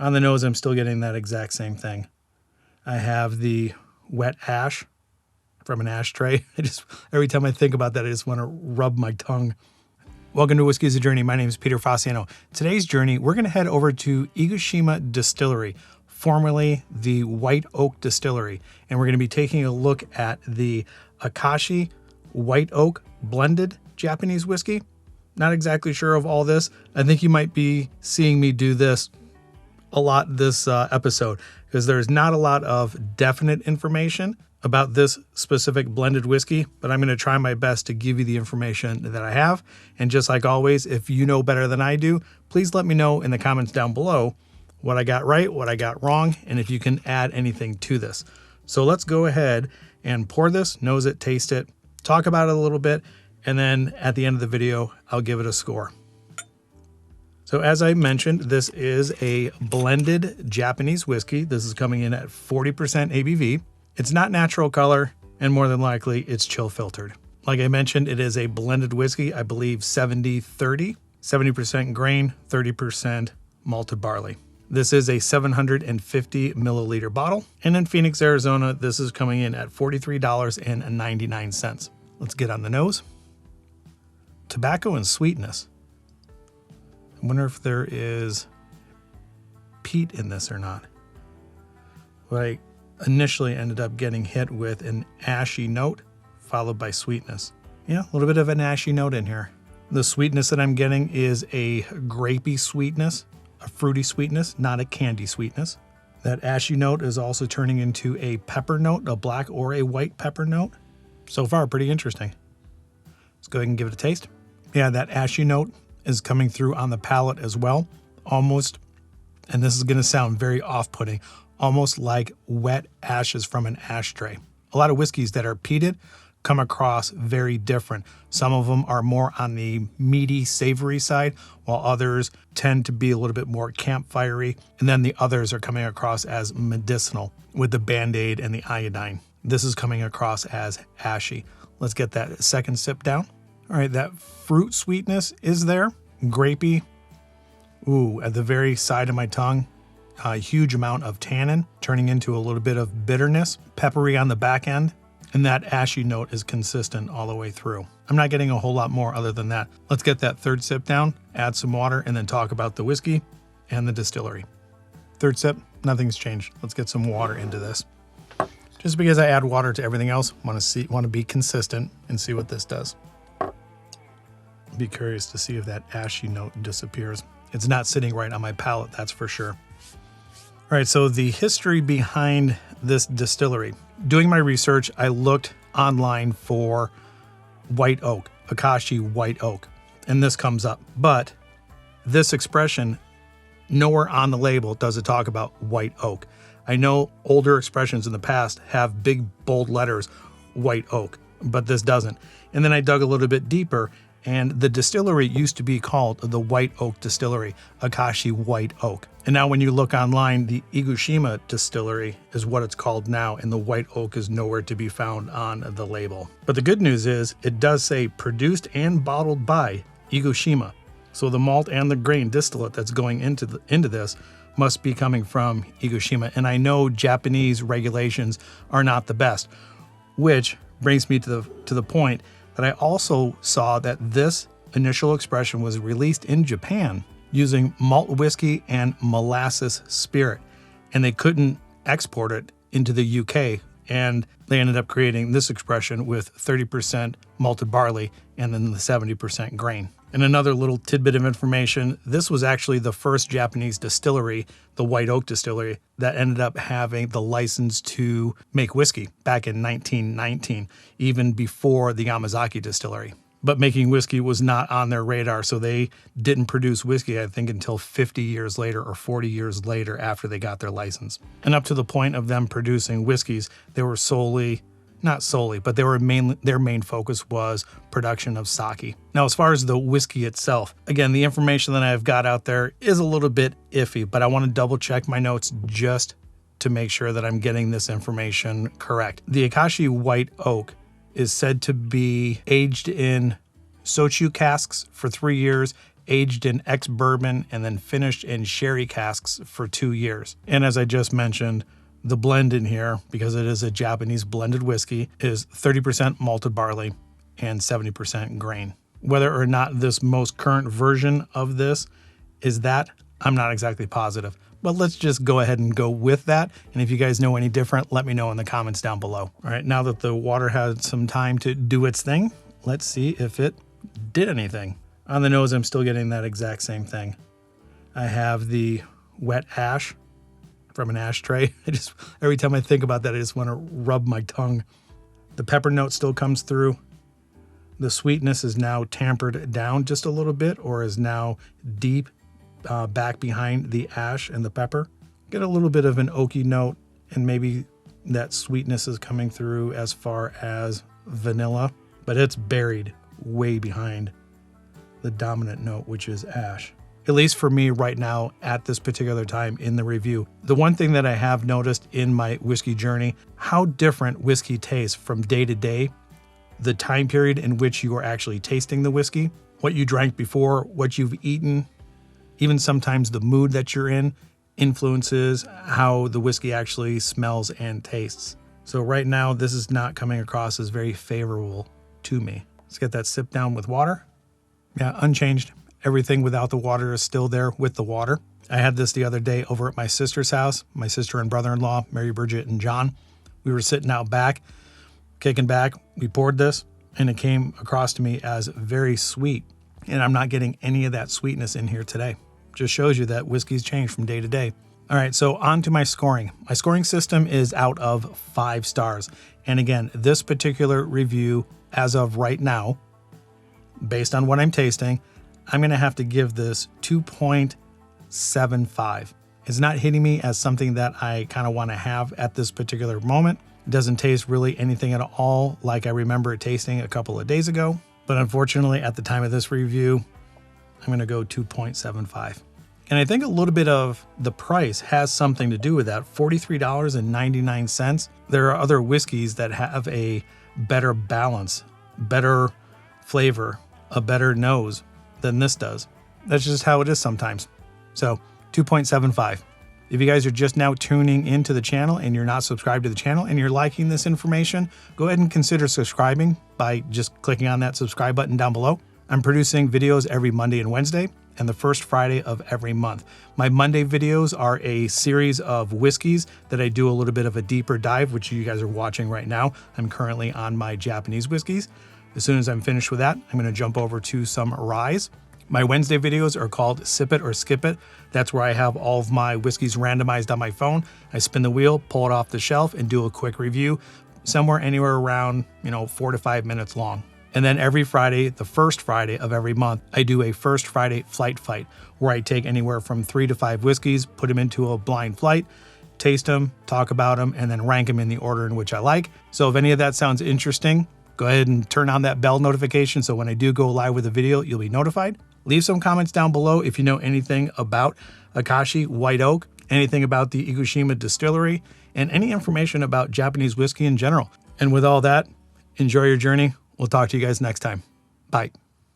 On the nose, I'm still getting that exact same thing. I have the wet ash from an ashtray. Every time I think about that, I just want to rub my tongue. Welcome to Whiskey is a Journey. My name is Peter Fasciano. Today's journey, we're going to head over to Igushima Distillery, formerly the White Oak Distillery, and we're going to be taking a look at the Akashi White Oak blended Japanese whiskey. Not exactly sure of all this. I think you might be seeing me do this a lot this episode because there's not a lot of definite information about this specific blended whiskey, but I'm going to try my best to give you the information that I have. And just like always, if you know better than I do, please let me know in the comments down below what I got right, what I got wrong, and if you can add anything to this. So let's go ahead and pour this, nose it, taste it, talk about it a little bit, and then at the end of the video, I'll give it a score. So as I mentioned, this is a blended Japanese whiskey. This is coming in at 40% ABV. It's not natural color, and more than likely, it's chill filtered. Like I mentioned, it is a blended whiskey, I believe 70-30, 70% grain, 30% malted barley. This is a 750 milliliter bottle. And in Phoenix, Arizona, this is coming in at $43.99. Let's get on the nose. Tobacco and sweetness. I wonder if there is peat in this or not. Like, initially ended up getting hit with an ashy note followed by sweetness. Yeah, a little bit of an ashy note in here. The sweetness that I'm getting is a grapey sweetness, a fruity sweetness, not a candy sweetness. That ashy note is also turning into a pepper note, a black or a white pepper note. So far, pretty interesting. Let's go ahead and give it a taste. Yeah, that ashy note is coming through on the palate as well. Almost, and this is going to sound very off-putting, almost like wet ashes from an ashtray. A lot of whiskeys that are peated come across very different. Some of them are more on the meaty, savory side, while others tend to be a little bit more campfirey. And then the others are coming across as medicinal with the Band-Aid and the iodine. This is coming across as ashy. Let's get that second sip down. All right, that fruit sweetness is there. Grapey. Ooh, at the very side of my tongue. A huge amount of tannin turning into a little bit of bitterness, peppery on the back end, and that ashy note is consistent all the way through. I'm not getting a whole lot more other than that. Let's get that third sip down, add some water, and then talk about the whiskey and the distillery. Third sip, nothing's changed. Let's get some water into this. Just because I add water to everything else, want to be consistent and see what this does. Be curious to see if that ashy note disappears. It's not sitting right on my palate, that's for sure. All right, so the history behind this distillery. Doing my research, I looked online for white oak, Akashi White Oak, and this comes up. But this expression, nowhere on the label does it talk about white oak. I know older expressions in the past have big, bold letters, white oak, but this doesn't. And then I dug a little bit deeper, and the distillery used to be called the White Oak Distillery, Akashi White Oak. And now when you look online, the Igushima Distillery is what it's called now, and the White Oak is nowhere to be found on the label. But the good news is it does say produced and bottled by Igushima. So the malt and the grain distillate that's going into this must be coming from Igushima. And I know Japanese regulations are not the best, which brings me to the point that I also saw that this initial expression was released in Japan using malt whiskey and molasses spirit, and they couldn't export it into the UK, and they ended up creating this expression with 30% malted barley and then the 70% grain. And another little tidbit of information, this was actually the first Japanese distillery, the White Oak Distillery, that ended up having the license to make whiskey back in 1919, even before the Yamazaki Distillery. But making whiskey was not on their radar, so they didn't produce whiskey, I think, until 50 years later or 40 years later after they got their license. And up to the point of them producing whiskeys, they were not solely, but their main focus was production of sake. Now, as far as the whiskey itself, again, the information that I've got out there is a little bit iffy, but I want to double check my notes just to make sure that I'm getting this information correct. The Akashi White Oak is said to be aged in sochu casks for 3 years aged in ex-bourbon, and then finished in sherry casks for 2 years. And as I just mentioned, the blend in here, because it is a Japanese blended whiskey, is 30% malted barley and 70% grain. Whether or not this most current version of this is that, I'm not exactly positive. But let's just go ahead and go with that. And if you guys know any different, let me know in the comments down below. All right, now that the water had some time to do its thing, let's see if it did anything. On the nose, I'm still getting that exact same thing. I have the wet ash from an ashtray. Every time I think about that, I just want to rub my tongue. The pepper note still comes through. The sweetness is now tampered down just a little bit, or is now deep back behind the ash and the pepper. Get a little bit of an oaky note, and maybe that sweetness is coming through as far as vanilla, but it's buried way behind the dominant note, which is ash. At least for me right now at this particular time in the review. The one thing that I have noticed in my whiskey journey, how different whiskey tastes from day to day, the time period in which you are actually tasting the whiskey, what you drank before, what you've eaten, even sometimes the mood that you're in influences how the whiskey actually smells and tastes. So right now, this is not coming across as very favorable to me. Let's get that sip down with water. Yeah, unchanged. Everything without the water is still there with the water. I had this the other day over at my sister's house, my sister and brother-in-law, Mary Bridget and John. We were sitting out back, kicking back. We poured this, and it came across to me as very sweet. And I'm not getting any of that sweetness in here today. Just shows you that whiskey's changed from day to day. All right, so on to my scoring. My scoring system is out of 5 stars. And again, this particular review, as of right now, based on what I'm tasting, I'm gonna have to give this 2.75. It's not hitting me as something that I kind of want to have at this particular moment. It doesn't taste really anything at all like I remember it tasting a couple of days ago. But unfortunately, at the time of this review, I'm going to go 2.75. And I think a little bit of the price has something to do with that, $43.99. There are other whiskeys that have a better balance, better flavor, a better nose than this does. That's just how it is sometimes. So 2.75. If you guys are just now tuning into the channel and you're not subscribed to the channel and you're liking this information, go ahead and consider subscribing by just clicking on that subscribe button down below. I'm producing videos every Monday and Wednesday and the first Friday of every month. My Monday videos are a series of whiskeys that I do a little bit of a deeper dive, which you guys are watching right now. I'm currently on my Japanese whiskeys. As soon as I'm finished with that, I'm going to jump over to some ryes. My Wednesday videos are called Sip It or Skip It. That's where I have all of my whiskeys randomized on my phone. I spin the wheel, pull it off the shelf, and do a quick review, somewhere anywhere around 4 to 5 minutes long. And then every Friday, the first Friday of every month, I do a First Friday Flight Fight, where I take anywhere from 3 to 5 whiskeys, put them into a blind flight, taste them, talk about them, and then rank them in the order in which I like. So if any of that sounds interesting, go ahead and turn on that bell notification so when I do go live with a video, you'll be notified. Leave some comments down below if you know anything about Akashi White Oak, anything about the Ikushima distillery, and any information about Japanese whiskey in general. And with all that, enjoy your journey. We'll talk to you guys next time. Bye.